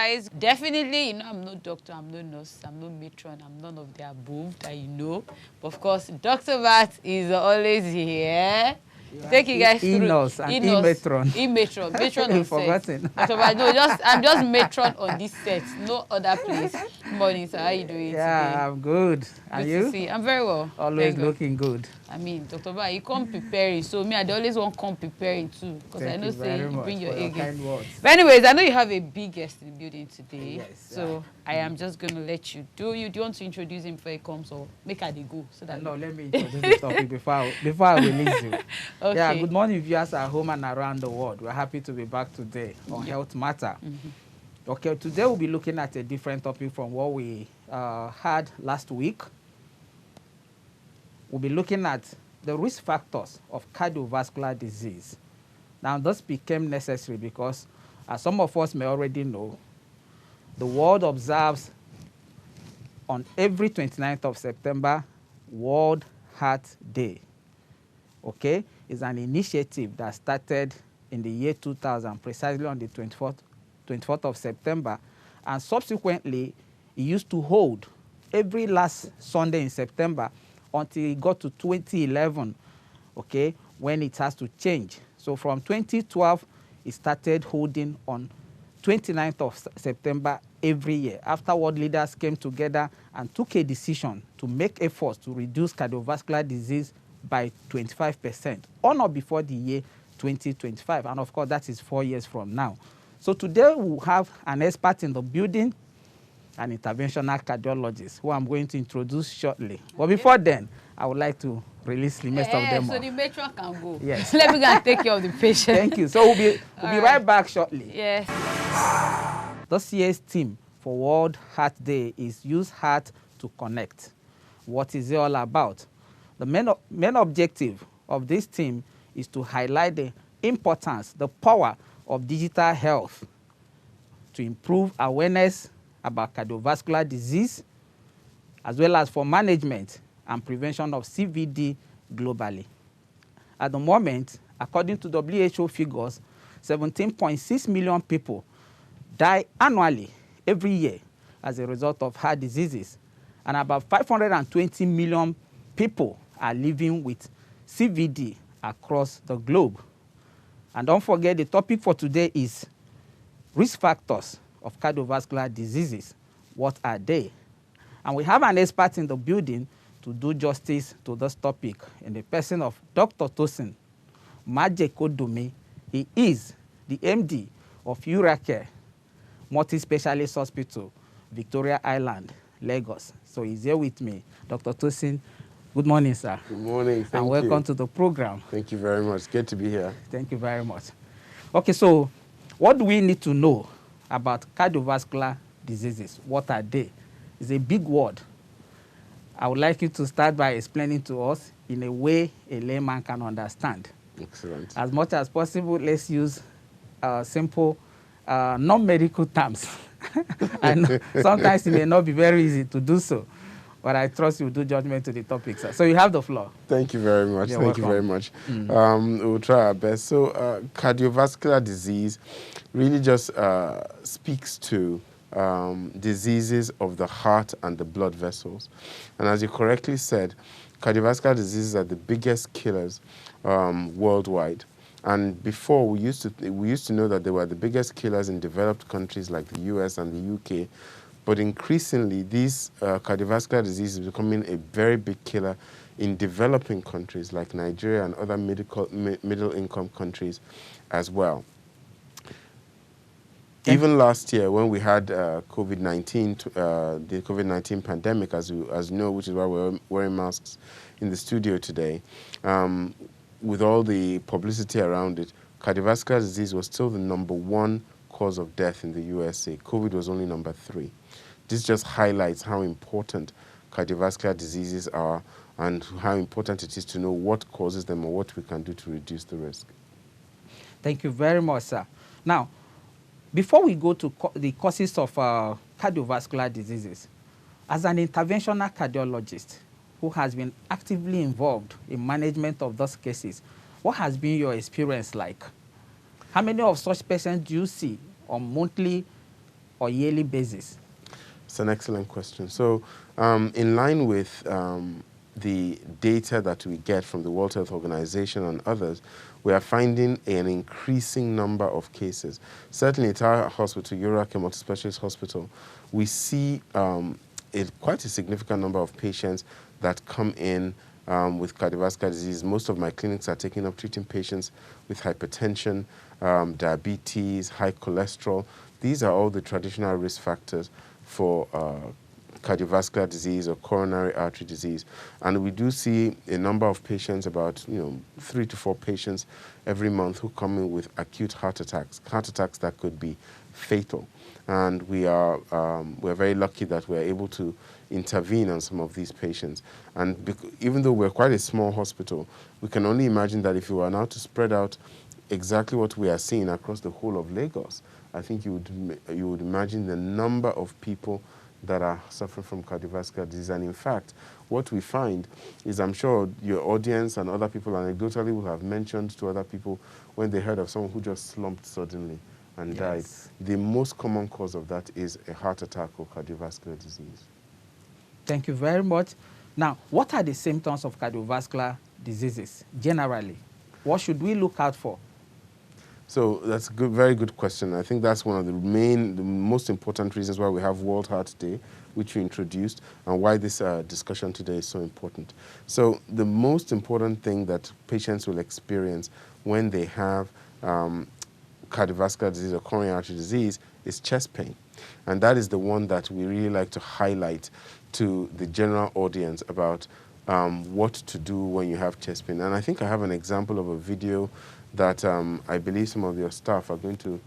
guys. Definitely, I'm no doctor, I'm no nurse, I'm no matron, I'm none of the above that you know. But of course, Dr. Barth is always here. Take you guys through. E-nurse and E-matron. E-matron. Matron on set. Forgotten. Dr. Barth, no, I'm just matron on this set, no other place. Good morning, sir. How are you doing today? I'm good. And you? To see. I'm very well. Always looking good. I mean, Dr. Barth, you come preparing, so me, I always want to come preparing too, because I know say you bring your A game. But anyways, I know you have a big guest in the building today. Yes. So I am just going to let you do. Do you want to introduce him before he comes, or make her go so that? No, let me introduce the topic before I release you. Okay. Yeah. Good morning, viewers at home and around the world. We're happy to be back today on Health Matta. Okay. Today we'll be looking at a different topic from what we had last week. We'll be looking at the risk factors of cardiovascular disease. Now, this became necessary because, as some of us may already know, the world observes on every 29th of September, World Heart Day. Okay? It's an initiative that started in the year 2000, precisely on the 24th of September. And subsequently, it used to hold every last Sunday in September until it got to 2011, okay, when it has to change. So from 2012, it started holding on 29th of September every year. Afterward, leaders came together and took a decision to make efforts to reduce cardiovascular disease by 25%, on or before the year 2025. And of course, that is 4 years from now. So today, we'll have an expert in the building, an interventional cardiologist, who I'm going to introduce shortly. But before then, I would like to release the rest of them. So the matron can go. Yes. Let me go and take care of the patient. Thank you. So we'll be right back shortly. Yes. This year's theme for World Heart Day is Use Heart to Connect. What is it all about? The main objective of this theme is to highlight the importance, the power of digital health to improve awareness about cardiovascular disease, as well as for management and prevention of CVD globally. At the moment, according to WHO figures, 17.6 million people die annually every year as a result of heart diseases, and about 520 million people are living with CVD across the globe. And don't forget, the topic for today is risk factors of cardiovascular diseases. What are they? And we have an expert in the building to do justice to this topic in the person of Dr. Tosin Majekodunmi. He is the MD of Euracare Multispecialist Hospital, Victoria Island, Lagos. So he's here with me. Dr. Tosin, good morning, sir. Good morning. Thank you. And welcome to the program. Thank you very much. Good to be here. Thank you very much. Okay, so what do we need to know about cardiovascular diseases? What are they? It's a big word. I would like you to start by explaining to us in a way a layman can understand. Excellent. As much as possible, let's use simple, non-medical terms. And sometimes it may not be very easy to do so, but I trust you'll do judgment to the topic, sir. So you have the floor. Thank you very much. You're Thank welcome. you very much. We'll try our best. So cardiovascular disease really just speaks to diseases of the heart and the blood vessels. And as you correctly said, cardiovascular diseases are the biggest killers worldwide. And before, we used to know that they were the biggest killers in developed countries like the US and the UK. But increasingly, these cardiovascular diseases are becoming a very big killer in developing countries like Nigeria and other middle-income countries as well. Even last year, when we had COVID-19, the COVID-19 pandemic, as you know, which is why we're wearing masks in the studio today, with all the publicity around it, cardiovascular disease was still the #1 cause of death in the USA. COVID was only #3. This just highlights how important cardiovascular diseases are and how important it is to know what causes them or what we can do to reduce the risk. Thank you very much, sir. Now, before we go to the causes of cardiovascular diseases, as an interventional cardiologist who has been actively involved in management of those cases, what has been your experience like? How many of such patients do you see on monthly or yearly basis? It's an excellent question. So in line with the data that we get from the World Health Organization and others, we are finding an increasing number of cases. Certainly at our hospital, Euracare Multispecialist Hospital, we see quite a significant number of patients that come in with cardiovascular disease. Most of my clinics are taking up treating patients with hypertension, diabetes, high cholesterol. These are all the traditional risk factors for cardiovascular disease or coronary artery disease. And we do see a number of patients, about 3 to 4 patients every month, who come in with acute heart attacks that could be fatal. And we're very lucky that we're able to intervene on some of these patients. And even though we're quite a small hospital, we can only imagine that if we were now to spread out exactly what we are seeing across the whole of Lagos, I think you would imagine the number of people that are suffering from cardiovascular disease. And in fact, what we find is, I'm sure your audience and other people anecdotally will have mentioned to other people when they heard of someone who just slumped suddenly and died. The most common cause of that is a heart attack or cardiovascular disease. Thank you very much. Now, what are the symptoms of cardiovascular diseases generally? What should we look out for? So that's a very good question. I think that's one of the most important reasons why we have World Heart Day, which we introduced, and why this discussion today is so important. So the most important thing that patients will experience when they have cardiovascular disease or coronary artery disease is chest pain. And that is the one that we really like to highlight to the general audience about what to do when you have chest pain. And I think I have an example of a video that I believe some of your staff are going to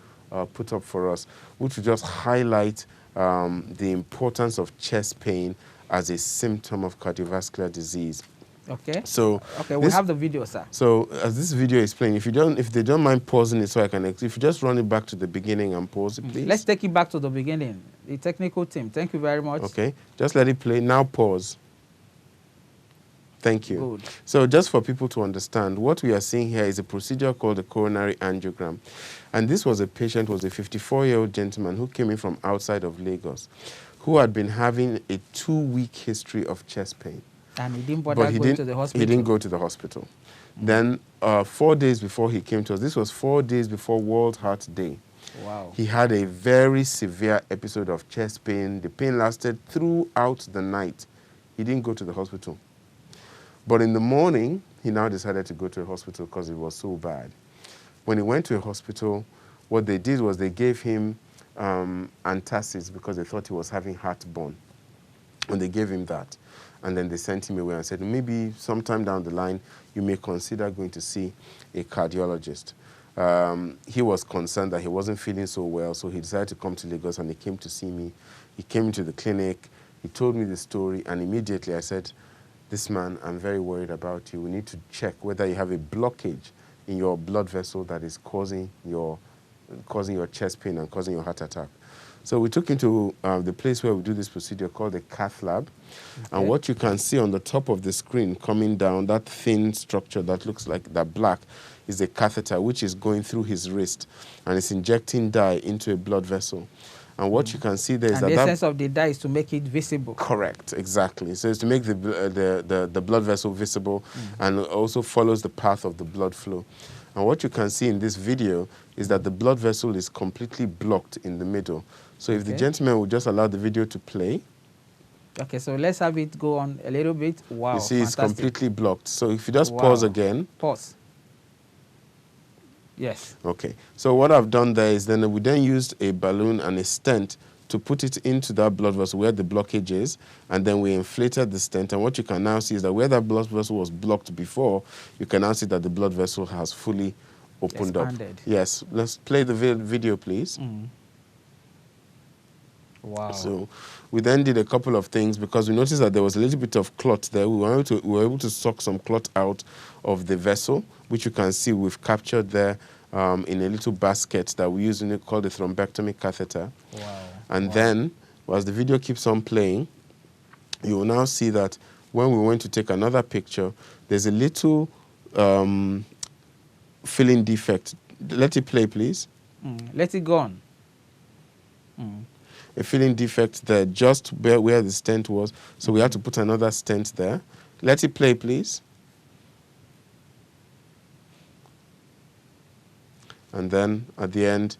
put up for us, which will just highlight the importance of chest pain as a symptom of cardiovascular disease. Okay. So we have the video, sir. So as this video is playing, if they don't mind pausing it so I can, if you just run it back to the beginning and pause it, please. Let's take it back to the beginning. The technical team. Thank you very much. Okay. Just let it play. Now pause. Thank you. Good. So just for people to understand, what we are seeing here is a procedure called a coronary angiogram. And this was a patient, was a 54-year-old gentleman who came in from outside of Lagos, who had been having a 2-week history of chest pain. And he didn't bother going to the hospital? He didn't go to the hospital. Then 4 days before he came to us, this was 4 days before World Heart Day. Wow. He had a very severe episode of chest pain. The pain lasted throughout the night. He didn't go to the hospital. But in the morning, he now decided to go to a hospital because it was so bad. When he went to a hospital, what they did was they gave him antacids because they thought he was having heartburn. And they gave him that. And then they sent him away and said, maybe sometime down the line, you may consider going to see a cardiologist. He was concerned that he wasn't feeling so well, so he decided to come to Lagos, and he came to see me. He came into the clinic, he told me the story, and immediately I said, this man, I'm very worried about you. We need to check whether you have a blockage in your blood vessel that is causing your chest pain and causing your heart attack. So we took him to the place where we do this procedure called the cath lab. Okay. And what you can see on the top of the screen coming down, that thin structure that looks like that black, is a catheter which is going through his wrist, and it's injecting dye into a blood vessel. And what you can see there is the essence of the dye is to make it visible. Correct, exactly. So it's to make the blood vessel visible, and also follows the path of the blood flow. And what you can see in this video is that the blood vessel is completely blocked in the middle. So if the gentleman would just allow the video to play. Okay, so let's have it go on a little bit. Wow, you see, it's completely blocked. So if you just pause again. Pause. Yes. Okay. So what I've done there is we then used a balloon and a stent to put it into that blood vessel where the blockage is, and then we inflated the stent. And what you can now see is that where that blood vessel was blocked before, you can now see that the blood vessel has fully opened expanded. Up. Yes. Let's play the video, please. Wow. So we then did a couple of things because we noticed that there was a little bit of clot there. We were able to suck some clot out of the vessel, which you can see we've captured there in a little basket that we use in it called the thrombectomy catheter. Wow. And then, as the video keeps on playing, you will now see that when we went to take another picture, there's a little filling defect. Let it play, please. Let it go on. a filling defect there, just where the stent was. So we had to put another stent there. Let it play, please. And then at the end,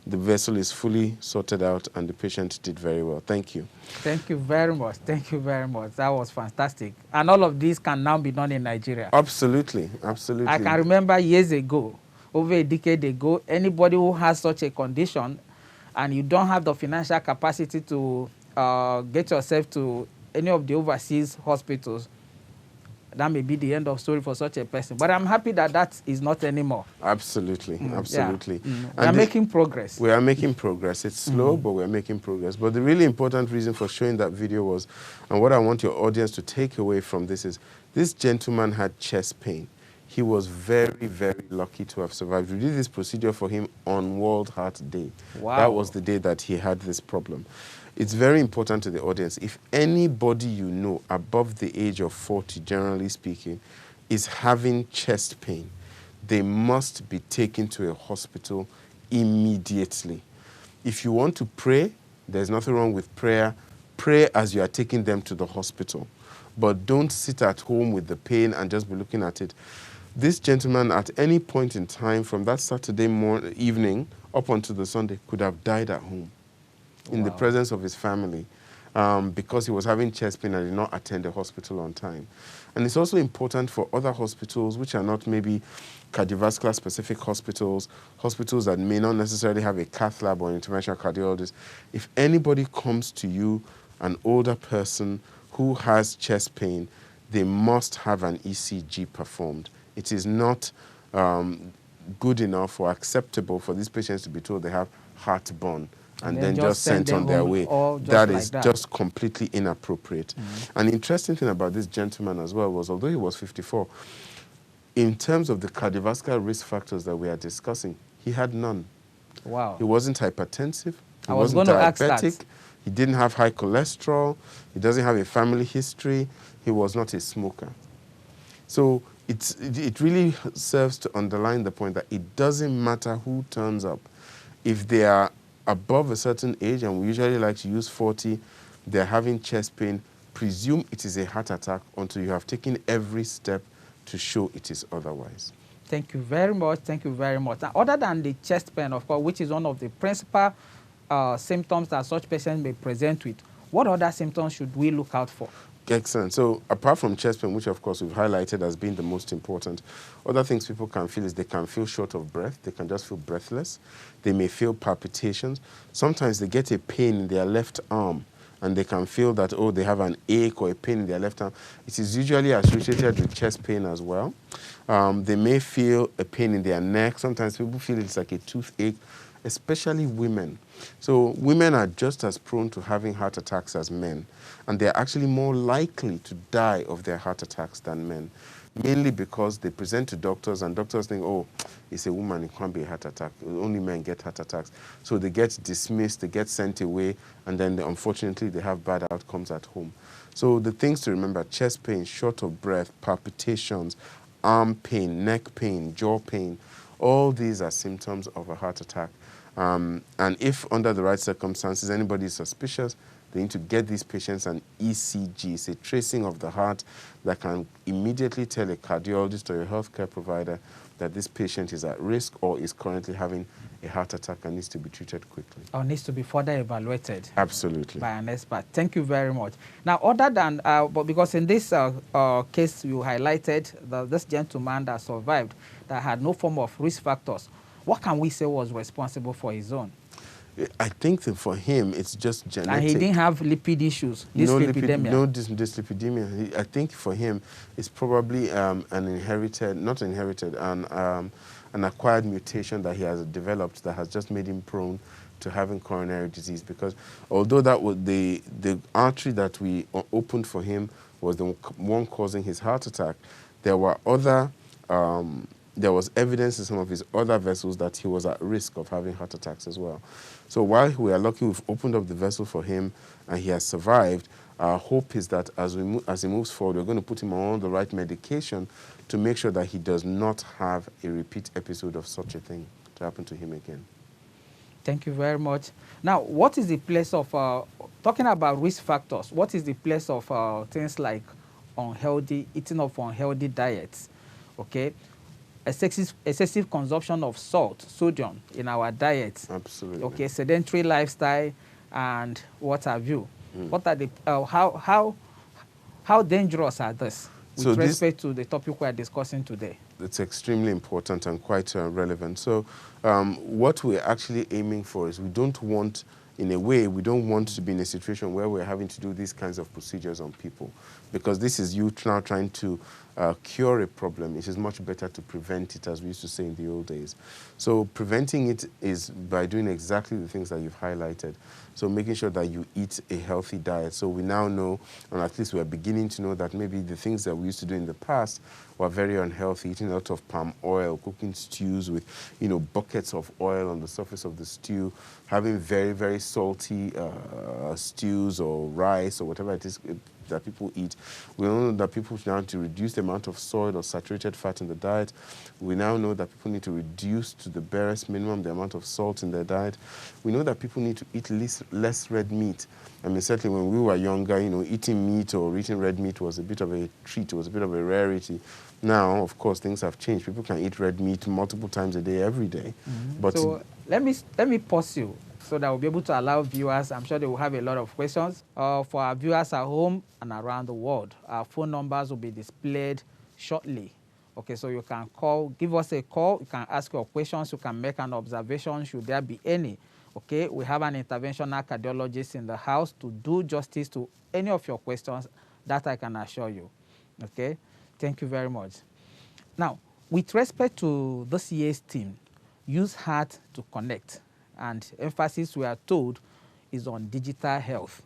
the vessel is fully sorted out and the patient did very well. Thank you. Thank you very much. Thank you very much. That was fantastic. And all of these can now be done in Nigeria. Absolutely, absolutely. I can remember years ago, over a decade ago, anybody who has such a condition and you don't have the financial capacity to get yourself to any of the overseas hospitals, that may be the end of story for such a person. But I'm happy that that is not anymore. Absolutely, absolutely. Yeah. We are making progress. We are making progress. It's slow, but we're making progress. But the really important reason for showing that video was, and what I want your audience to take away from this is, this gentleman had chest pain. He was very, very lucky to have survived. We did this procedure for him on World Heart Day. Wow. That was the day that he had this problem. It's very important to the audience. If anybody you know above the age of 40, generally speaking, is having chest pain, they must be taken to a hospital immediately. If you want to pray, there's nothing wrong with prayer. Pray as you are taking them to the hospital. But don't sit at home with the pain and just be looking at it. This gentleman, at any point in time, from that Saturday evening up until the Sunday, could have died at home in the presence of his family because he was having chest pain and did not attend the hospital on time. And it's also important for other hospitals, which are not maybe cardiovascular specific hospitals, hospitals that may not necessarily have a cath lab or interventional cardiologist. If anybody comes to you, an older person who has chest pain, they must have an ECG performed. It is not good enough or acceptable for these patients to be told they have heartburn and then just sent on their way. That is just completely inappropriate. An interesting thing about this gentleman as well was, although he was 54, in terms of the cardiovascular risk factors that we are discussing, he had none. Wow. He wasn't hypertensive. He was wasn't going to ask diabetic. that. He didn't have high cholesterol. He doesn't have a family history. He was not a smoker. So it really serves to underline the point that it doesn't matter who turns up. If they are above a certain age, and we usually like to use 40, they're having chest pain, presume it is a heart attack until you have taken every step to show it is otherwise. Thank you very much. Thank you very much. Now, other than the chest pain, of course, which is one of the principal symptoms that such patients may present with, what other symptoms should we look out for? Excellent. So apart from chest pain, which of course we've highlighted as being the most important, other things people can feel is they can feel short of breath. They can just feel breathless. They may feel palpitations. Sometimes they get a pain in their left arm and they can feel that, oh, they have an ache or a pain in their left arm. It is usually associated with chest pain as well. They may feel a pain in their neck. Sometimes people feel it's like a toothache, especially women. So women are just as prone to having heart attacks as men, and they're actually more likely to die of their heart attacks than men, mainly because they present to doctors and doctors think, oh, it's a woman, it can't be a heart attack. Only men get heart attacks. So they get dismissed, they get sent away, and then unfortunately they have bad outcomes at home. So the things to remember: chest pain, short of breath, palpitations, arm pain, neck pain, jaw pain, all these are symptoms of a heart attack. And if under the right circumstances anybody is suspicious, they need to get these patients an ECG. It's a tracing of the heart that can immediately tell a cardiologist or a healthcare provider that this patient is at risk or is currently having a heart attack and needs to be treated quickly. Or needs to be further evaluated. Absolutely. By an expert. Thank you very much. Now, other than, but because in this case you highlighted this gentleman that survived, that had no form of risk factors, what can we say was responsible for his own? I think that for him, it's just genetic. And he didn't have lipid issues, dyslipidemia. No dyslipidemia. I think for him, it's probably an acquired mutation that he has developed that has just made him prone to having coronary disease. Because although that was the artery that we opened for him was the one causing his heart attack, there were other there was evidence in some of his other vessels that he was at risk of having heart attacks as well. So while we are lucky we've opened up the vessel for him and he has survived, our hope is that as he moves forward, we're going to put him on the right medication to make sure that he does not have a repeat episode of such a thing to happen to him again. Thank you very much. Now, what is the place of, talking about risk factors, what is the place of things like eating of unhealthy diets, okay? Excessive consumption of salt, sodium in our diet. Absolutely. Okay, sedentary lifestyle and what have you. What are the, how dangerous are this with respect to the topic we are discussing today? It's extremely important and quite relevant. So what we're actually aiming for is we don't want to be in a situation where we're having to do these kinds of procedures on people, because this is you now trying to cure a problem. It is much better to prevent it, as we used to say in the old days. So preventing it is by doing exactly the things that you've highlighted. So making sure that you eat a healthy diet. So we now know, and at least we're beginning to know, that maybe the things that we used to do in the past were very unhealthy, eating a lot of palm oil, cooking stews with, buckets of oil on the surface of the stew, having very, very salty stews or rice or whatever it is that people eat. We know that people now need to reduce the amount of soy or saturated fat in the diet. We now know that people need to reduce to the barest minimum the amount of salt in their diet. We know that people need to eat less red meat. I mean, certainly when we were younger, eating meat or eating red meat was a bit of a treat, it was a bit of a rarity. Now, of course, things have changed. People can eat red meat multiple times a day, every day. But so let me pause you so that we'll be able to allow viewers, I'm sure they will have a lot of questions. For our viewers at home and around the world, our phone numbers will be displayed shortly. Okay, so you can give us a call, you can ask your questions, you can make an observation should there be any. Okay, we have an interventional cardiologist in the house to do justice to any of your questions, that I can assure you. Okay, thank you very much. Now, with respect to this year's theme, use heart to connect, and emphasis we are told is on digital health.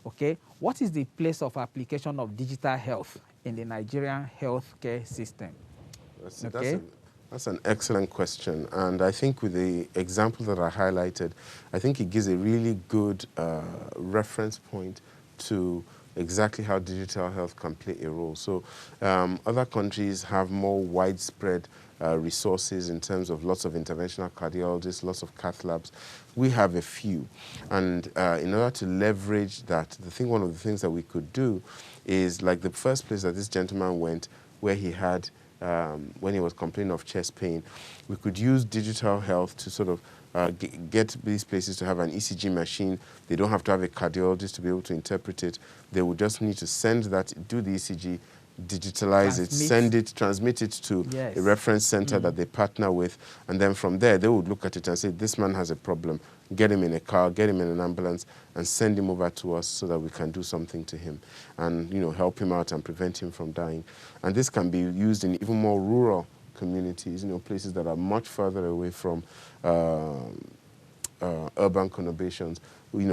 Okay, what is the place of application of digital health in the Nigerian healthcare system? That's an excellent question, and I think with the example that I highlighted, I think it gives a really good reference point to exactly how digital health can play a role. So other countries have more widespread resources in terms of lots of interventional cardiologists, lots of cath labs. We have a few, and in order to leverage that, one of the things that we could do is, like the first place that this gentleman went, where he had when he was complaining of chest pain, we could use digital health to sort of get these places to have an ECG machine. They don't have to have a cardiologist to be able to interpret it. They would just need to send that, do the ECG, digitalize it, transmit it to a reference center that they partner with, and then from there they would look at it and say, this man has a problem, get him in a car, get him in an ambulance, and send him over to us so that we can do something to him and help him out and prevent him from dying. And this can be used in even more rural communities, places that are much further away from urban conurbations,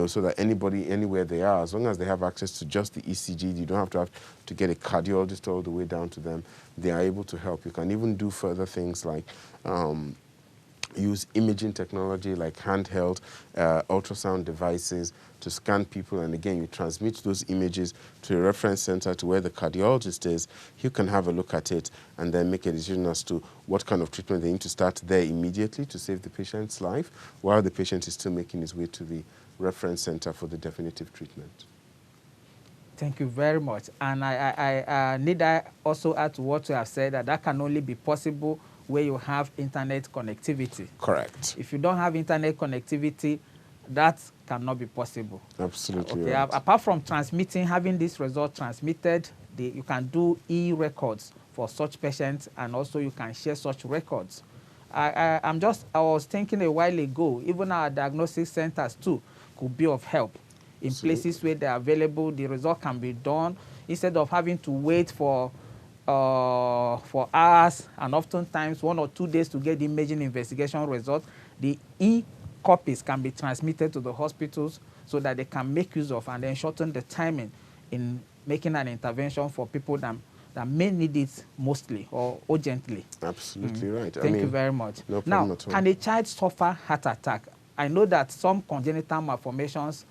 so that anybody, anywhere they are, as long as they have access to just the ECG, you don't have to get a cardiologist all the way down to them, they are able to help. You can even do further things like use imaging technology like handheld ultrasound devices to scan people, and again you transmit those images to a reference center to where the cardiologist is. He can have a look at it and then make a decision as to what kind of treatment they need to start there immediately to save the patient's life, while the patient is still making his way to the reference center for the definitive treatment. Thank you very much. And I need to also add to what you have said, that can only be possible where you have internet connectivity. Correct. If you don't have internet connectivity, that cannot be possible. Absolutely. Okay. Right. Apart from having this result transmitted, you can do e-records for such patients, and also you can share such records. I was thinking a while ago, even our diagnostic centers too could be of help. In places where they're available, the result can be done instead of having to wait for hours and oftentimes 1 or 2 days to get the imaging investigation result. The e-copies can be transmitted to the hospitals so that they can make use of and then shorten the timing in making an intervention for people that may need it mostly or urgently. Absolutely right. Thank you very much. No problem now, at all. Can a child suffer heart attack? I know that some congenital malformations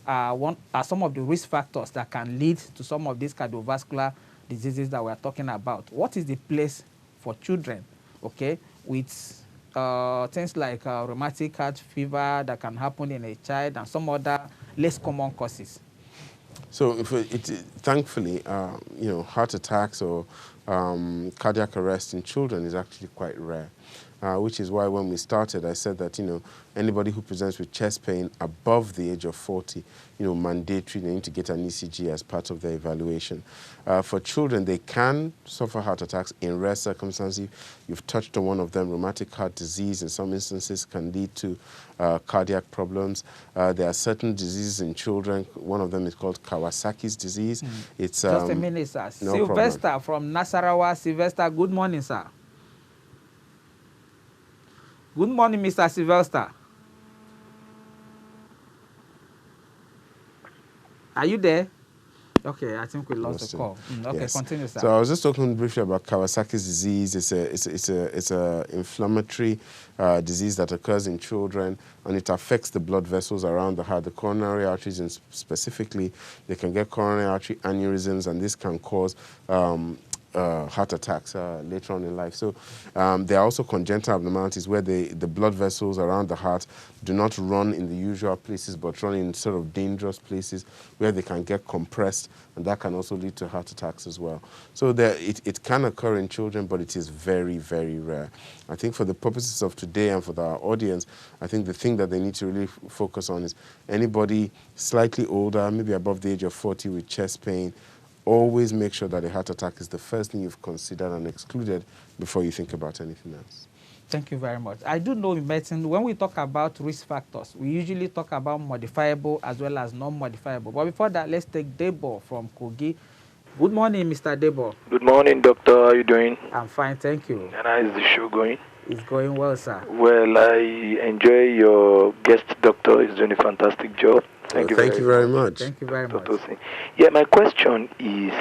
are some of the risk factors that can lead to some of these cardiovascular diseases that we're talking about. What is the place for children, okay, with things like rheumatic heart fever that can happen in a child and some other less common causes. So, thankfully, heart attacks or cardiac arrest in children is actually quite rare. Which is why when we started, I said that, anybody who presents with chest pain above the age of 40, mandatory, they need to get an ECG as part of their evaluation. For children, they can suffer heart attacks in rare circumstances. You've touched on one of them. Rheumatic heart disease in some instances can lead to cardiac problems. There are certain diseases in children. One of them is called Kawasaki's disease. It's just a minute, sir. No Sylvester problem. from Nasarawa. Sylvester, good morning, sir. Good morning, Mr. Sylvester. Are you there? Okay, I think we lost the call. Okay, yes. Continue, sir. So I was just talking briefly about Kawasaki's disease. It's a inflammatory disease that occurs in children, and it affects the blood vessels around the heart, the coronary arteries, and specifically, they can get coronary artery aneurysms, and this can cause heart attacks later on in life. So there are also congenital abnormalities where the blood vessels around the heart do not run in the usual places but run in sort of dangerous places where they can get compressed, and that can also lead to heart attacks as well. So it can occur in children, but it is very, very rare. I think for the purposes of today and for our audience, I think the thing that they need to really focus on is anybody slightly older, maybe above the age of 40 with chest pain, always make sure that a heart attack is the first thing you've considered and excluded before you think about anything else. Thank you very much. I do know in medicine, when we talk about risk factors, we usually talk about modifiable as well as non-modifiable. But before that, let's take Debo from Kogi. Good morning, Mr. Debo. Good morning, doctor. How are you doing? I'm fine, thank you. And how is the show going? It's going well, sir. Well, I enjoy your guest doctor. He's doing a fantastic job. Thank you very much. Thank you very much. Tosin. Yeah, my question is,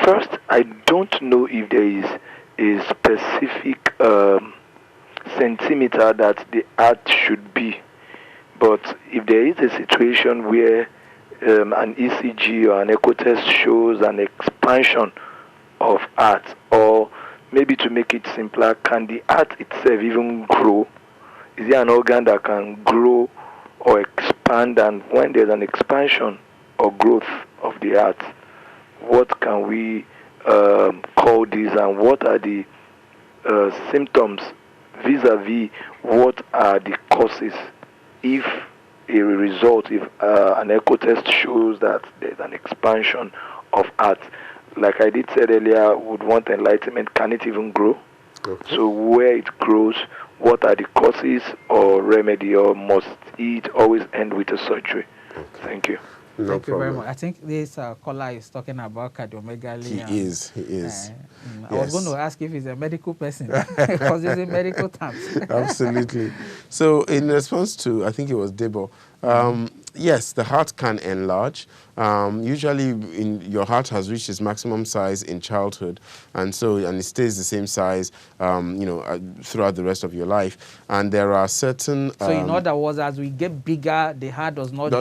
first, I don't know if there is a specific centimeter that the heart should be, but if there is a situation where an ECG or an echo test shows an expansion of heart, or maybe to make it simpler, can the heart itself even grow? Is there an organ that can grow or expand? And when there's an expansion or growth of the heart, what can we call this, and what are the symptoms vis-a-vis what are the causes? If if an echo test shows that there's an expansion of heart, like I did say earlier, would want enlightenment, can it even grow? Okay. So where it grows, what are the causes or remedy, or must it always end with a surgery? Okay. Thank you. Thank you very much. I think this caller is talking about cardiomegaly. He is. Yes. I was going to ask if he's a medical person because he's in medical terms. Absolutely. So in response to, I think it was Debo, yes, the heart can enlarge. Usually your heart has reached its maximum size in childhood, and it stays the same size throughout the rest of your life. And there are certain... so in other words, as we get bigger, the heart does not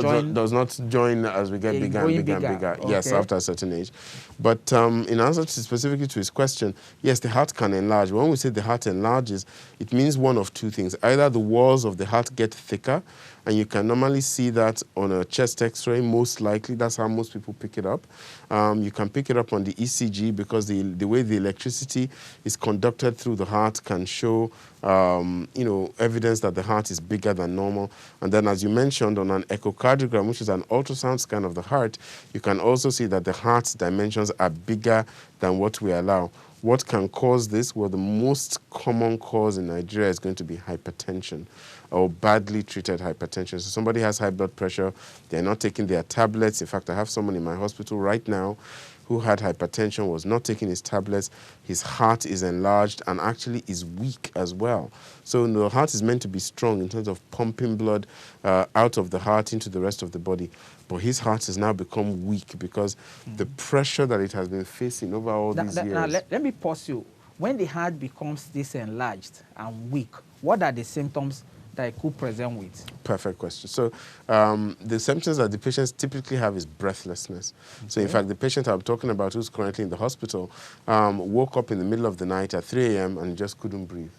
join as we get bigger and bigger. Okay. Yes, after a certain age. But in answer specifically to his question, yes, the heart can enlarge. When we say the heart enlarges, it means one of two things. Either the walls of the heart get thicker, and you can normally see that on a chest x-ray, most likely. That's how most people pick it up. You can pick it up on the ECG because the way the electricity is conducted through the heart can show evidence that the heart is bigger than normal. And then, as you mentioned, on an echocardiogram, which is an ultrasound scan of the heart, you can also see that the heart's dimensions are bigger than what we allow. What can cause this? Well, the most common cause in Nigeria is going to be hypertension, or badly treated hypertension. So somebody has high blood pressure, they're not taking their tablets. In fact, I have someone in my hospital right now who had hypertension, was not taking his tablets. His heart is enlarged and actually is weak as well. So the heart is meant to be strong in terms of pumping blood out of the heart into the rest of the body. But his heart has now become weak because the pressure that it has been facing over all these years. Now, let me pause you. When the heart becomes this enlarged and weak, what are the symptoms that I could present with? Perfect question. So the symptoms that the patients typically have is breathlessness. Okay. So in fact, the patient I'm talking about who's currently in the hospital woke up in the middle of the night at 3 a.m. and just couldn't breathe.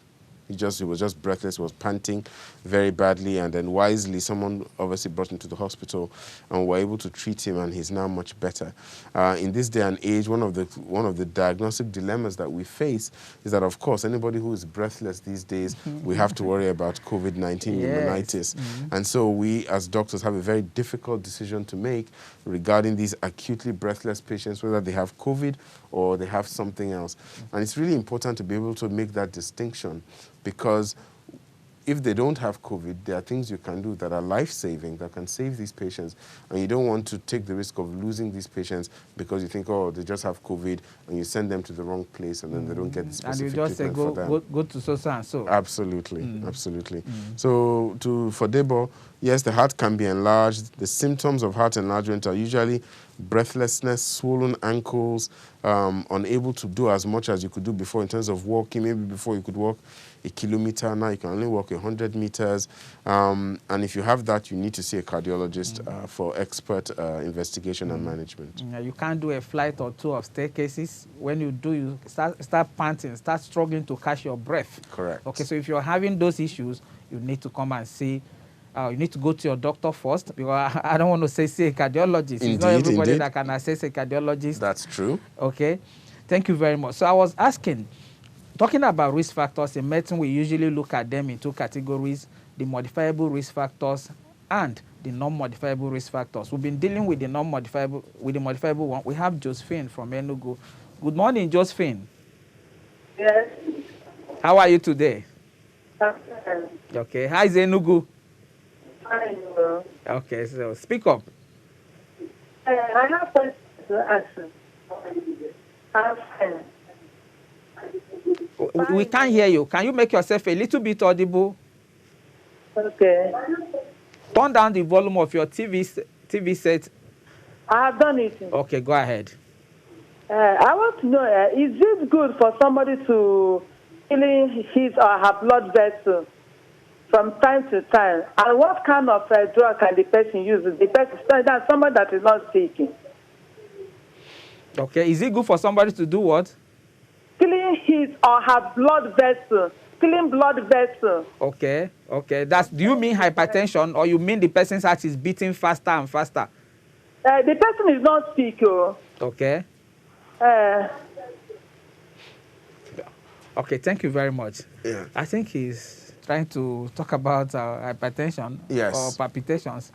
He was just breathless, was panting very badly, and then wisely someone obviously brought him to the hospital and were able to treat him, and he's now much better. In this day and age, one of the diagnostic dilemmas that we face is that, of course, anybody who is breathless these days, we have to worry about COVID-19 pneumonitis. And so we as doctors have a very difficult decision to make regarding these acutely breathless patients, whether they have COVID or they have something else. And it's really important to be able to make that distinction, because if they don't have COVID, there are things you can do that are life-saving, that can save these patients. And you don't want to take the risk of losing these patients because you think, oh, they just have COVID, and you send them to the wrong place, and then they don't get the specific treatment for them. And you just say, go to so and so. Absolutely, absolutely. So for Debo, yes, the heart can be enlarged. The symptoms of heart enlargement are usually breathlessness, swollen ankles, unable to do as much as you could do before in terms of walking. Maybe before you could walk a kilometer, now you can only walk 100 meters. And if you have that, you need to see a cardiologist for expert investigation and management. You can't do a flight or two of staircases. When you do, you start panting, start struggling to catch your breath. Correct. Okay, so if you're having those issues, you need to come and see. You need to go to your doctor first, because I don't want to say see a cardiologist. It's not everybody that can assess a cardiologist. That's true. Okay, thank you very much. So I was asking, talking about risk factors in medicine, we usually look at them in two categories: the modifiable risk factors and the non-modifiable risk factors. We've been dealing with the non-modifiable, with the modifiable one. We have Josephine from Enugu. Good morning, Josephine. Yes. How are you today? Okay. Okay. How is Enugu? I know. Okay, so speak up. I have questions to ask you. I'm fine. We can't hear you. Can you make yourself a little bit audible? Okay. Turn down the volume of your TV set. I have done it. Okay, go ahead. I want to know, is it good for somebody to clean his or her blood vessel from time to time? And what kind of drug can the person use? The person, that's somebody that is not sick. Okay, is it good for somebody to do what? Clean his or her blood vessel. Clean blood vessel. Okay, okay. Do you mean hypertension, or you mean the person's heart is beating faster and faster? The person is not sick. Okay. Okay, thank you very much. Yeah. I think he's trying to talk about hypertension or palpitations.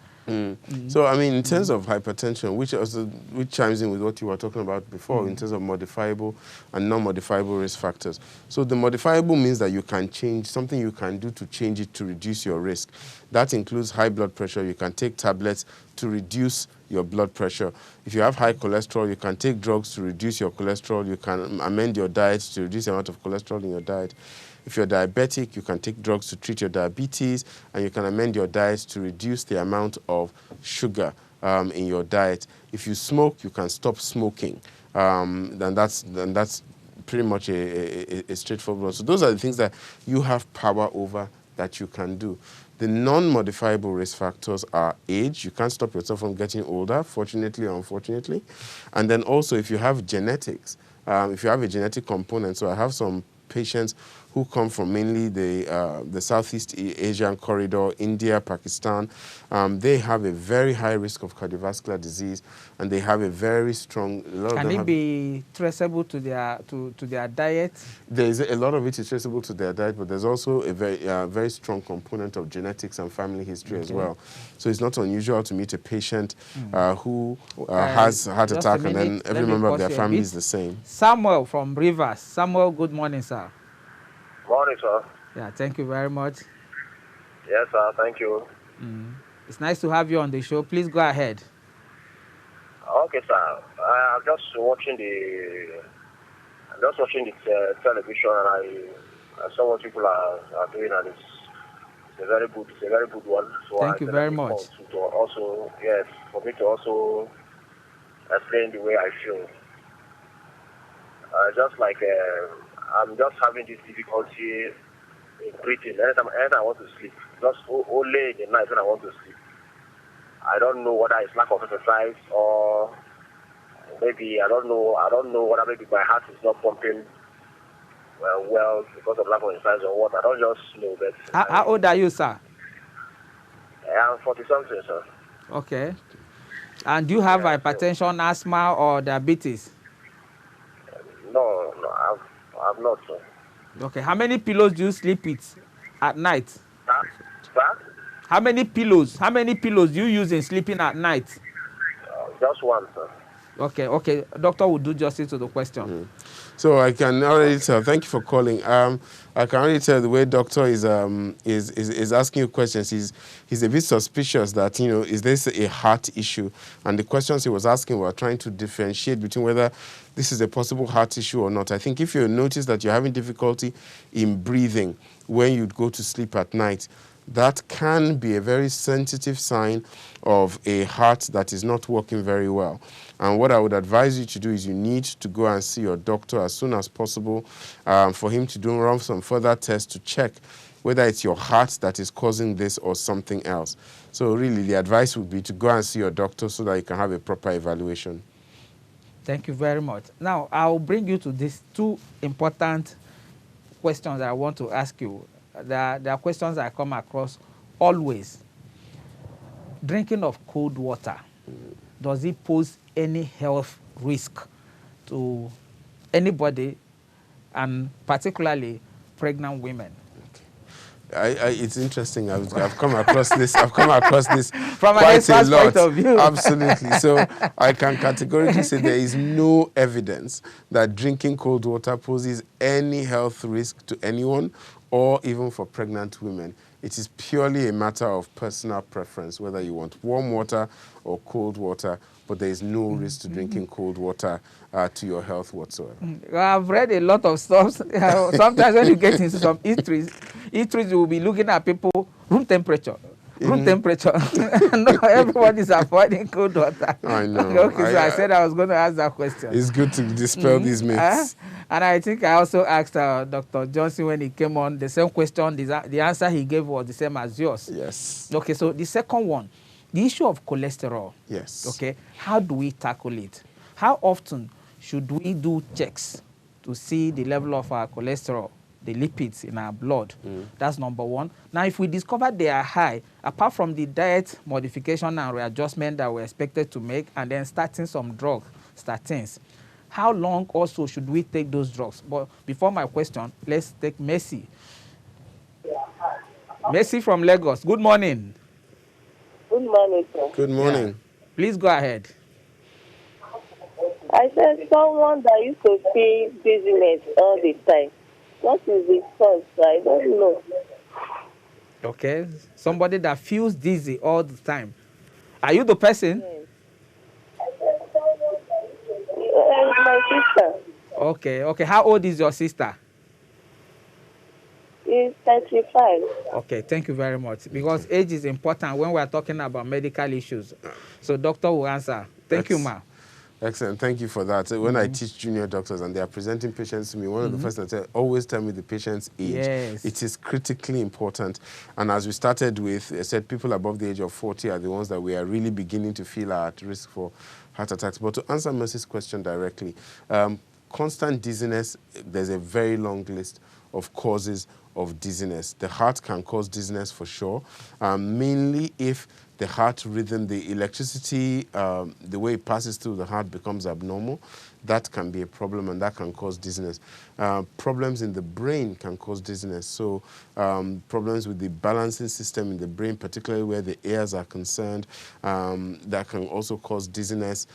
So, I mean, in terms of hypertension, which chimes in with what you were talking about before, in terms of modifiable and non-modifiable risk factors. So the modifiable means that you can change, something you can do to change it to reduce your risk. That includes high blood pressure. You can take tablets to reduce your blood pressure. If you have high cholesterol, you can take drugs to reduce your cholesterol. You can amend your diet to reduce the amount of cholesterol in your diet. If you're diabetic, you can take drugs to treat your diabetes, and you can amend your diet to reduce the amount of sugar in your diet. If you smoke, you can stop smoking. Then that's pretty much a straightforward one. So those are the things that you have power over that you can do. The non-modifiable risk factors are age. You can't stop yourself from getting older, fortunately or unfortunately. And then also if you have genetics, if you have a genetic component. So I have some patients who come from mainly the Southeast Asian corridor, India, Pakistan. They have a very high risk of cardiovascular disease, and they have a very strong. Can it be traceable to their diet? There is a lot of it is traceable to their diet, but there's also a very strong component of genetics and family history as well. So it's not unusual to meet a patient who has heart attack, and then every member of their family is the same. Samuel from Rivers. Samuel, good morning, sir. Morning, sir. Yeah, thank you very much. Yes, sir. Thank you. It's nice to have you on the show. Please go ahead. Okay, sir. I'm just watching the television, and I saw what people are doing, and it's a very good one. So thank you very much. To also, yes, for me to also explain the way I feel. Just like I'm just having this difficulty breathing. Anytime I want to sleep, just only in the night when I want to sleep. I don't know whether it's lack of exercise or maybe I don't know whether maybe my heart is not pumping well because of lack of exercise or what. I don't just know. But How old are you, sir? I'm 40-something, sir. Okay. And do you have hypertension, asthma, or diabetes? No, I've not, sir. Okay. How many pillows do you sleep with at night? Sir? How many pillows do you use in sleeping at night? Just one, sir. Okay. Doctor will do justice to the question. So I can already tell. Thank you for calling. I can already tell the way doctor is asking you questions. He's a bit suspicious that, you know, is this a heart issue? And the questions he was asking were trying to differentiate between whether this is a possible heart issue or not. I think if you notice that you're having difficulty in breathing when you go to sleep at night, that can be a very sensitive sign of a heart that is not working very well. And what I would advise you to do is you need to go and see your doctor as soon as possible for him to run some further tests to check whether it's your heart that is causing this or something else. So really the advice would be to go and see your doctor so that you can have a proper evaluation. Thank you very much. Now, I'll bring you to these two important questions I want to ask you. There are questions I come across always. Drinking of cold water, does it pose any health risk to anybody, and particularly pregnant women? It's interesting. I've come across this. I've come across this from quite an a lot. point of view. Absolutely. So I can categorically say there is no evidence that drinking cold water poses any health risk to anyone, or even for pregnant women. It is purely a matter of personal preference, whether you want warm water or cold water, but there is no risk to drinking cold water to your health whatsoever. I've read a lot of stuff. Sometimes when you get into some eateries, you will be looking at people, room temperature. No, everybody's avoiding cold water. I know. Okay, so I said I was going to ask that question. It's good to dispel these myths. And I think I also asked Dr. Johnson when he came on the same question. The answer he gave was the same as yours. Yes. Okay, so the second one, the issue of cholesterol. Yes. Okay, how do we tackle it? How often should we do checks to see the level of our cholesterol, the lipids in our blood? That's number one. Now, if we discover they are high, apart from the diet modification and readjustment that we're expected to make, and then starting some drugs, statins, how long also should we take those drugs? But before my question, let's take Mercy. Mercy from Lagos. Good morning. Good morning, sir. Good morning. Yeah. Please go ahead. I said someone that used to feel dizziness all the time. What is the cause? I don't know. Okay. Somebody that feels dizzy all the time. Are you the person? Yes. My sister. Okay. How old is your sister? She's 35. Okay, thank you very much. Because age is important when we're talking about medical issues. So doctor will answer. Thank you, ma. Excellent. Thank you for that. When I teach junior doctors and they are presenting patients to me, one of the first things I always tell me the patient's age. Yes. It is critically important. And as we started with, I said people above the age of 40 are the ones that we are really beginning to feel are at risk for heart attacks. But to answer Mercy's question directly, constant dizziness, there's a very long list of causes of dizziness. The heart can cause dizziness for sure, mainly if the heart rhythm, the electricity, the way it passes through the heart becomes abnormal. That can be a problem and that can cause dizziness. Problems in the brain can cause dizziness. So problems with the balancing system in the brain, particularly where the ears are concerned, that can also cause dizziness.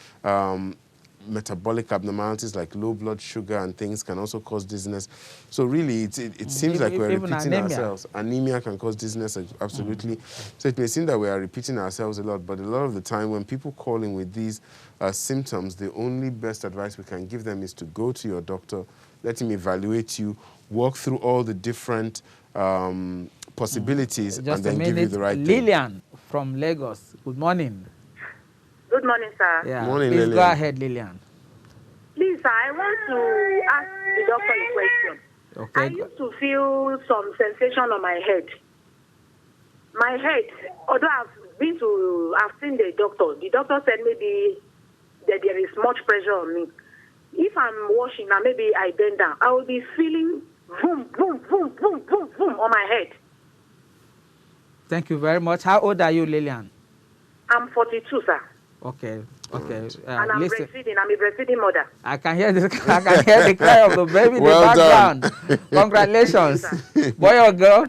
Metabolic abnormalities like low blood sugar and things can also cause dizziness. So really, it seems like we're repeating ourselves. Anemia can cause dizziness, absolutely. So it may seem that we are repeating ourselves a lot, but a lot of the time when people call in with these symptoms, the only best advice we can give them is to go to your doctor, let him evaluate you, walk through all the different possibilities, and then give you the right thing. Lillian from Lagos, good morning. Good morning, sir. Yeah. Morning, Please Lillian. go ahead, Lillian. Please, sir, I want to ask the doctor a question. Okay. I used to feel some sensation on my head. My head, although I've seen the doctor said maybe that there is much pressure on me. If I'm washing and maybe I bend down, I will be feeling boom, boom, boom, boom, boom, boom on my head. Thank you very much. How old are you, Lillian? I'm 42, sir. Okay. And I'm listen. breastfeeding. I'm a breastfeeding mother. I can hear this. I can hear the cry of the baby in Well the background. done. Congratulations, boy or girl.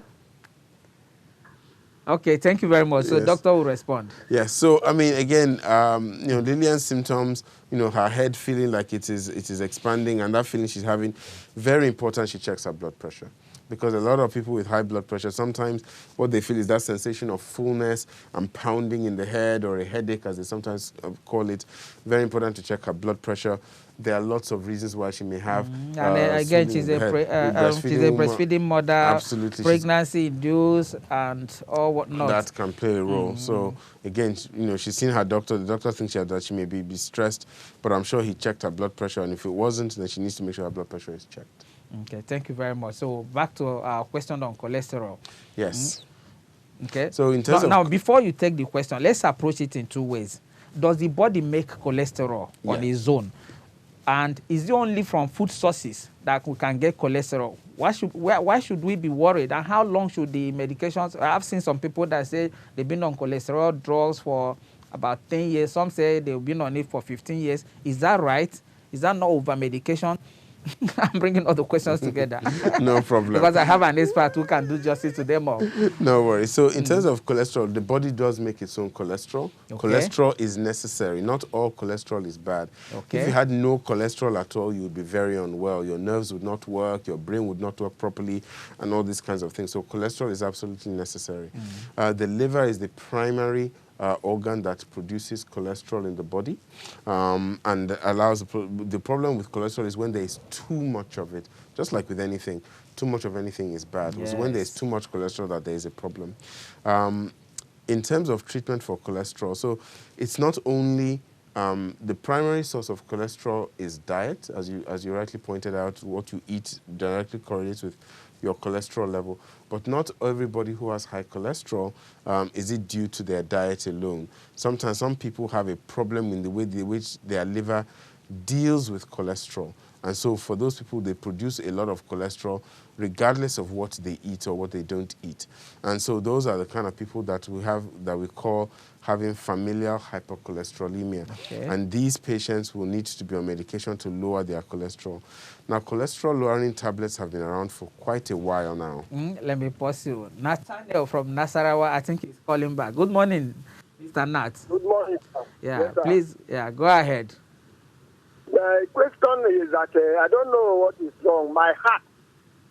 Okay, thank you very much. So, Yes. doctor will respond. Yes. So, I mean, again, Lillian's symptoms, her head feeling like it is expanding, and that feeling she's having, very important. She checks her blood pressure. Because a lot of people with high blood pressure, sometimes what they feel is that sensation of fullness and pounding in the head, or a headache, as they sometimes call it. Very important to check her blood pressure. There are lots of reasons why she may have. And again, she's a breastfeeding mother. Absolutely. Pregnancy induced and all whatnot. That can play a role. So again, she's seen her doctor. The doctor thinks that she may be stressed, but I'm sure he checked her blood pressure, and if it wasn't, then she needs to make sure her blood pressure is checked. Okay, thank you very much. So back to our question on cholesterol. Yes. Okay. So in terms now, before you take the question, let's approach it in two ways. Does the body make cholesterol on its own? And is it only from food sources that we can get cholesterol? Why should we be worried? And how long should the medications? I've seen some people that say they've been on cholesterol drugs for about 10 years. Some say they've been on it for 15 years. Is that right? Is that not over medication? I'm bringing all the questions together. No problem. Because I have an expert who can do justice to them all. No worries. So in terms of cholesterol, the body does make its own cholesterol. Okay. Cholesterol is necessary. Not all cholesterol is bad. Okay. If you had no cholesterol at all, you would be very unwell. Your nerves would not work, your brain would not work properly, and all these kinds of things. So cholesterol is absolutely necessary. The liver is the primary organ that produces cholesterol in the body, and allows the problem with cholesterol is when there is too much of it. Just like with anything, too much of anything is bad. Yes. It's when there is too much cholesterol that there is a problem. In terms of treatment for cholesterol, so it's not only the primary source of cholesterol is diet, as you rightly pointed out. What you eat directly correlates with your cholesterol level. But not everybody who has high cholesterol, is it due to their diet alone. Sometimes some people have a problem in the way in which their liver deals with cholesterol. And so for those people, they produce a lot of cholesterol regardless of what they eat or what they don't eat. And so those are the kind of people that we call having familial hypercholesterolemia. Okay. And these patients will need to be on medication to lower their cholesterol. Now, cholesterol-lowering tablets have been around for quite a while now. Let me pause you. Nathaniel from Nasarawa, I think he's calling back. Good morning, Mr. Nat. Good morning, sir. Yeah, yes, please, go ahead. The question is that I don't know what is wrong. My heart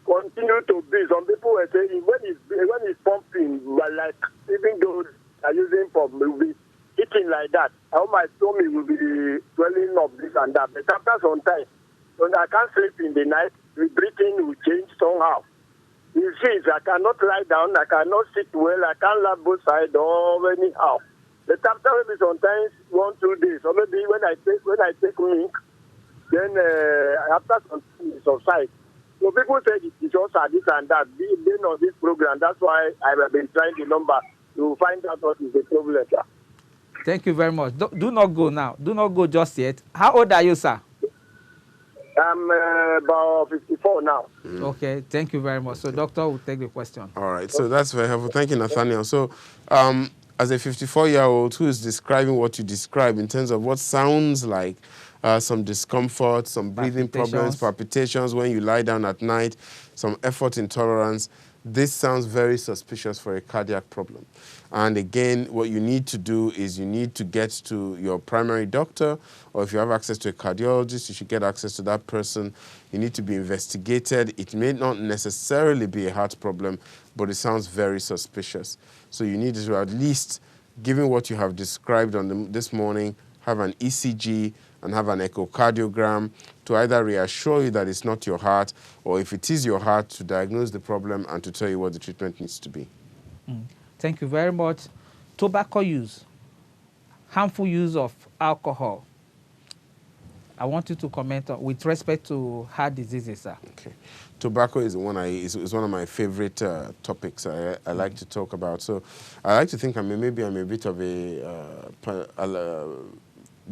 continues to beat. Some people are saying when it's pumping, like even though I'm using pump, will be eating like that. How my stomach will be swelling up this and that. But after some time, when I can't sleep in the night, the breathing will change somehow. You see, I cannot lie down, I cannot sit well, I can't lap both sides or anyhow. But after maybe sometimes 1-2 days, or maybe when I take milk, then after some time it subsides. So people say it is also this and that. Being on this program, that's why I have been trying the number to find out what is the problem, sir. Thank you very much. Do not go now. Do not go just yet. How old are you, sir? I'm about 54 now. Okay, thank you very much. So doctor will take the question. All right, so that's very helpful. Thank you, Nathaniel. So as a 54-year-old who is describing what you describe in terms of what sounds like some discomfort, some breathing problems, palpitations when you lie down at night, some effort intolerance, this sounds very suspicious for a cardiac problem. And again, what you need to do is you need to get to your primary doctor, or if you have access to a cardiologist, you should get access to that person. You need to be investigated. It may not necessarily be a heart problem, but it sounds very suspicious. So you need to at least, given what you have described this morning, have an ECG and have an echocardiogram to either reassure you that it's not your heart, or if it is your heart, to diagnose the problem and to tell you what the treatment needs to be. Thank you very much. Tobacco use, harmful use of alcohol. I want you to comment on, with respect to heart diseases, sir. Okay. Tobacco is one is one of my favorite topics I like to talk about. So I like to think maybe I'm a bit of a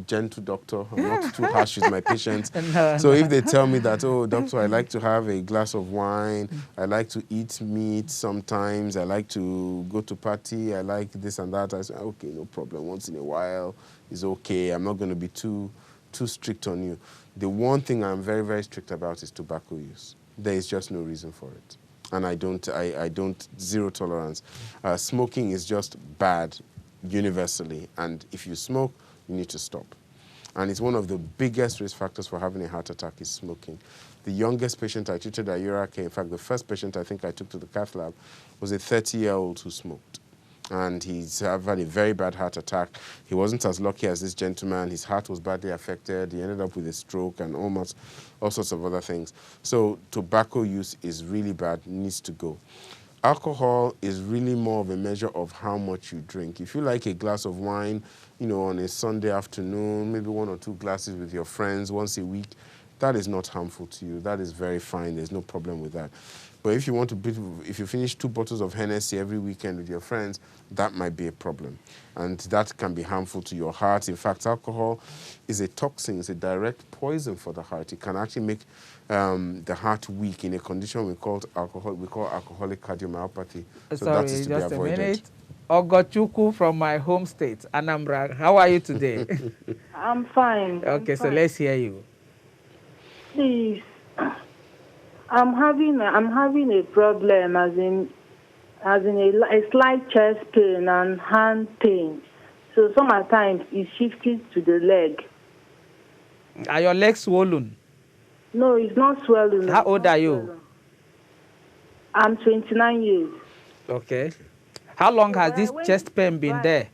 gentle doctor. I'm not too harsh with my patients. So if they tell me that, oh, doctor, I like to have a glass of wine, I like to eat meat sometimes, I like to go to party, I like this and that, I say, okay, no problem. Once in a while is okay. I'm not going to be too strict on you. The one thing I'm very, very strict about is tobacco use. There is just no reason for it. And I don't, zero tolerance. Smoking is just bad universally. And if you smoke, you need to stop. And it's one of the biggest risk factors for having a heart attack is smoking. The youngest patient I treated at Euracare, in fact, the first patient I think I took to the cath lab was a 30-year-old who smoked. And he's had a very bad heart attack. He wasn't as lucky as this gentleman. His heart was badly affected. He ended up with a stroke and almost all sorts of other things. So tobacco use is really bad, needs to go. Alcohol is really more of a measure of how much you drink. If you like a glass of wine, you know, on a Sunday afternoon, maybe 1 or 2 glasses with your friends once a week, that is not harmful to you. That is very fine. There's no problem with that. But if you if you finish 2 bottles of Hennessy every weekend with your friends, that might be a problem. And that can be harmful to your heart. In fact, alcohol is a toxin. It's a direct poison for the heart. It can actually make the heart weak in a condition we call alcoholic cardiomyopathy. So sorry, that is to be avoided. Just a minute. Ogochukwu from my home state, Anambra. How are you today? I'm fine. Okay, so let's hear you. Please, I'm having a problem, as in a slight chest pain and hand pain. So sometimes it shifts to the leg. Are your legs swollen? No, it's not swollen. How old are you? Swollen. I'm 29 years. Okay. How long has this chest pain been there?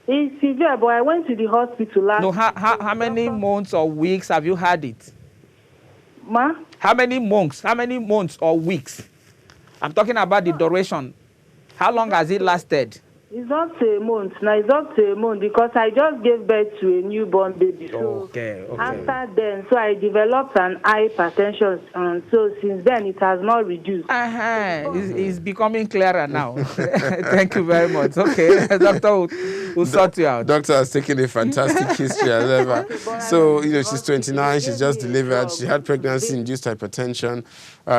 It's severe, but I went to the hospital last. No, how many months or weeks have you had it? Ma? How many months or weeks? I'm talking about the duration. How long has it lasted? It's not a month. No, it's not a month because I just gave birth to a newborn baby. So okay. after then, so I developed an hypertension. So since then, it has not reduced. It's becoming clearer now. Thank you very much. Okay, doctor will sort you out. Doctor has taken a fantastic history as ever. So, you know, she's 29, she's just delivered, she had pregnancy-induced hypertension,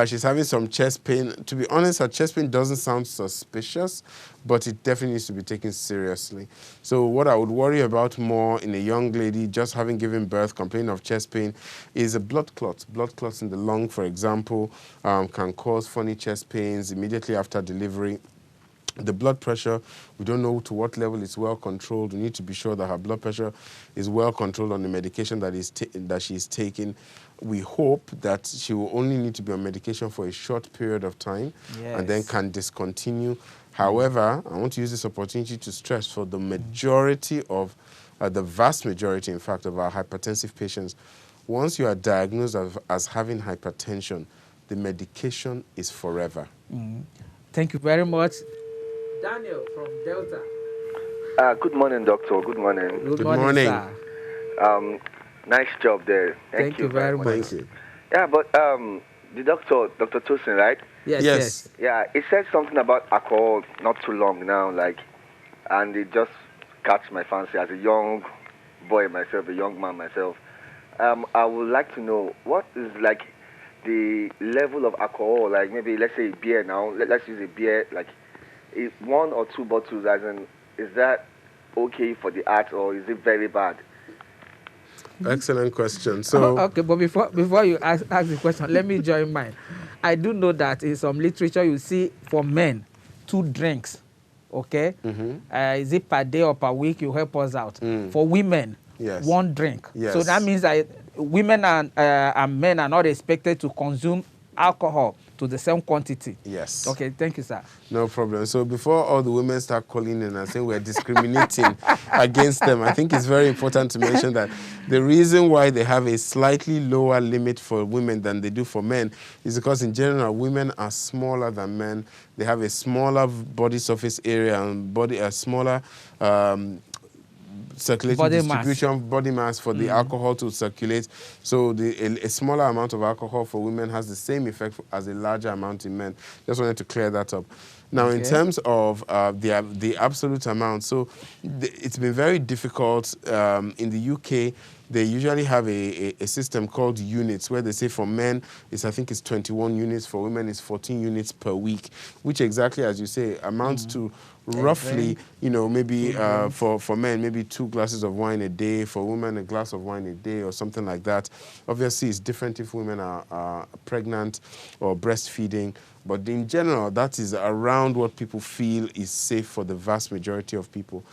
she's having some chest pain. To be honest, her chest pain doesn't sound suspicious, but it definitely needs to be taken seriously. So what I would worry about more in a young lady just having given birth, complaining of chest pain, is a blood clot. Blood clots in the lung, for example, can cause funny chest pains immediately after delivery. The blood pressure, we don't know to what level it's well controlled. We need to be sure that her blood pressure is well controlled on the medication that she's taking. We hope that she will only need to be on medication for a short period of time and then can discontinue. However, I want to use this opportunity to stress for the majority of, the vast majority, in fact, of our hypertensive patients, once you are diagnosed as having hypertension, the medication is forever. Thank you very much. Daniel from Delta. Good morning, doctor. Good morning. Good morning. Sir. Nice job there. Thank you very much. Thank you. Yeah, but the Dr. Tosin, right? Yes. Yeah, he said something about alcohol not too long now, and it just catch my fancy as a young boy myself, a young man myself. I would like to know what is the level of alcohol, maybe let's say beer now. Let's use a beer, is 1 or 2 bottles, as in, is that okay for the heart or is it very bad? Excellent question. So okay, but before you ask the question, let me join mine. I do know that in some literature you see for men 2 drinks, okay? Is it per day or per week? You help us out. For women, 1 drink. So that means that women and men are not expected to consume alcohol to the same quantity. Yes. Okay, thank you, sir. No problem. So before all the women start calling in and saying we're discriminating against them, I think it's very important to mention that the reason why they have a slightly lower limit for women than they do for men is because in general, women are smaller than men. They have a smaller body surface area and a smaller circulating distribution, body mass for the alcohol to circulate. So a smaller amount of alcohol for women has the same effect as a larger amount in men. Just wanted to clear that up. Now, in terms of the absolute amount, so it's been very difficult. In the UK, they usually have a system called units, where they say for men, I think it's 21 units, for women it's 14 units per week, which exactly, as you say, amounts to roughly, you know, maybe for men, maybe 2 glasses of wine a day, for women a glass of wine a day or something like that. Obviously, it's different if women are pregnant or breastfeeding, but in general, that is around what people feel is safe for the vast majority of people.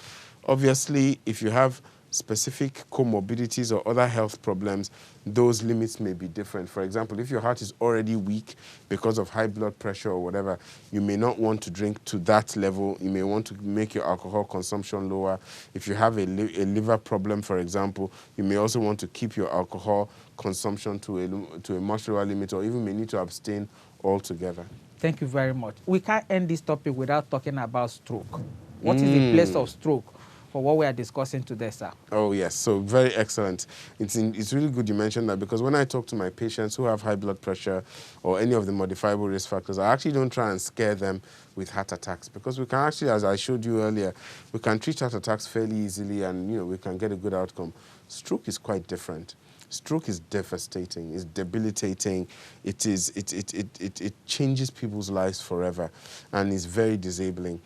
Obviously, if you have specific comorbidities or other health problems, those limits may be different. For example, if your heart is already weak because of high blood pressure or whatever, you may not want to drink to that level. You may want to make your alcohol consumption lower. If you have a liver problem, for example, you may also want to keep your alcohol consumption to a much lower limit, or even may need to abstain altogether. Thank you very much. We can't end this topic without talking about stroke. What is the place of stroke for what we are discussing today, sir? Oh, yes. So very excellent. It's really good you mentioned that, because when I talk to my patients who have high blood pressure or any of the modifiable risk factors, I actually don't try and scare them with heart attacks, because we can actually, as I showed you earlier, we can treat heart attacks fairly easily, and we can get a good outcome. Stroke is quite different. Stroke is devastating, it's debilitating, it changes people's lives forever, and is very disabling.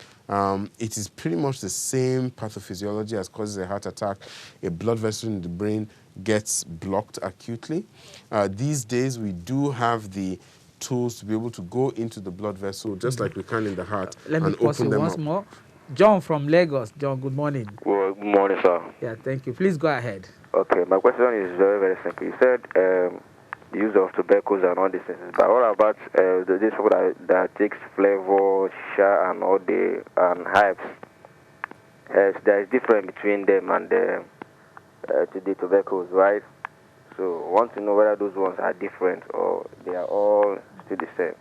It is pretty much the same pathophysiology as causes a heart attack. A blood vessel in the brain gets blocked acutely. These days, we do have the tools to be able to go into the blood vessel, just like we can in the heart, Let and me pause open them once up. more. John from Lagos. John, good morning. Well, good morning, sir. Yeah, thank you. Please go ahead. Okay, my question is very, very simple. You said the use of tobaccos and all these things, but what about these people that takes flavor, shisha, and all the herbs? There is difference between them and the tobaccos, right? So I want to know whether those ones are different or they are all still the same.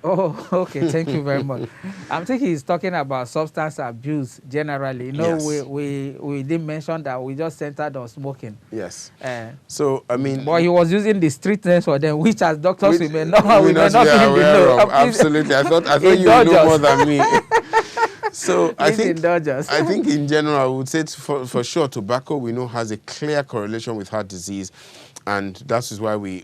Oh, okay. Thank you very much. I'm thinking he's talking about substance abuse generally. Yes. We didn't mention that. We just centered on smoking. Yes. So, I mean... But he was using the street names for them, which as doctors we may not be in the know. Absolutely. I thought you knew more than me. So I think in general, I would say for sure, tobacco we know has a clear correlation with heart disease, and that is why we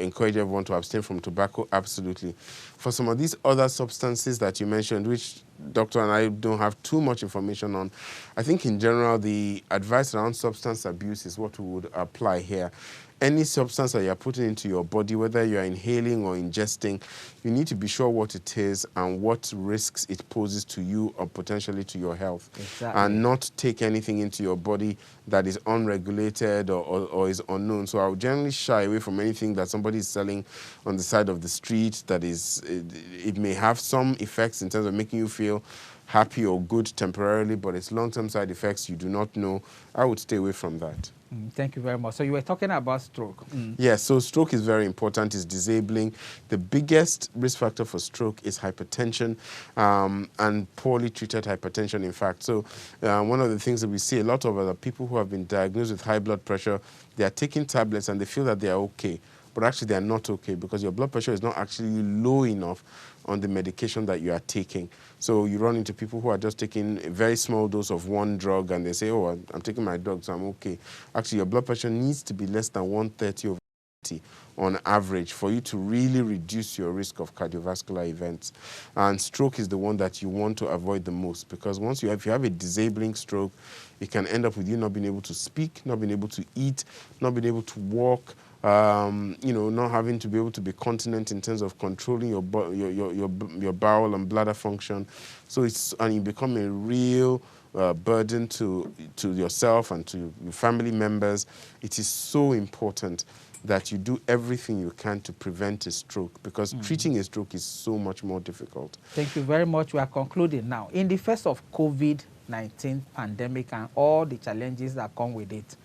encourage everyone to abstain from tobacco. Absolutely. For some of these other substances that you mentioned, which Doctor and I don't have too much information on, I think in general the advice around substance abuse is what we would apply here. Any substance that you're putting into your body, whether you're inhaling or ingesting, you need to be sure what it is and what risks it poses to you or potentially to your health. Exactly. And not take anything into your body that is unregulated or is unknown. So I would generally shy away from anything that somebody is selling on the side of the street that is, it may have some effects in terms of making you feel happy or good temporarily, but its long-term side effects you do not know. I would stay away from that. Thank you very much. So you were talking about stroke. Yes, so stroke is very important. It's disabling. The biggest risk factor for stroke is hypertension, and poorly treated hypertension, in fact. So one of the things that we see, a lot of other people who have been diagnosed with high blood pressure, they are taking tablets and they feel that they are okay. But actually, they are not okay, because your blood pressure is not actually low enough on the medication that you are taking. So you run into people who are just taking a very small dose of one drug, and they say, oh, I'm taking my drug, so I'm okay. Actually, your blood pressure needs to be less than 130/80 on average for you to really reduce your risk of cardiovascular events. And stroke is the one that you want to avoid the most, because if you have a disabling stroke, it can end up with you not being able to speak, not being able to eat, not being able to walk, not having to be able to be continent in terms of controlling your bowel and bladder function. So and you become a real burden to yourself and to your family members. It is so important that you do everything you can to prevent a stroke, because treating a stroke is so much more difficult. Thank you very much. We are concluding now. In the face of COVID-19 pandemic and all the challenges that come with it,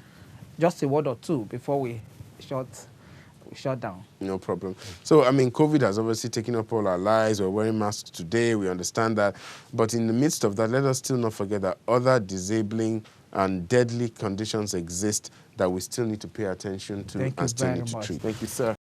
just a word or two before we shut down. No problem. So, I mean, COVID has obviously taken up all our lives. We're wearing masks today. We understand that. But in the midst of that, let us still not forget that other disabling and deadly conditions exist that we still need to pay attention to and still need to treat. Thank you, sir.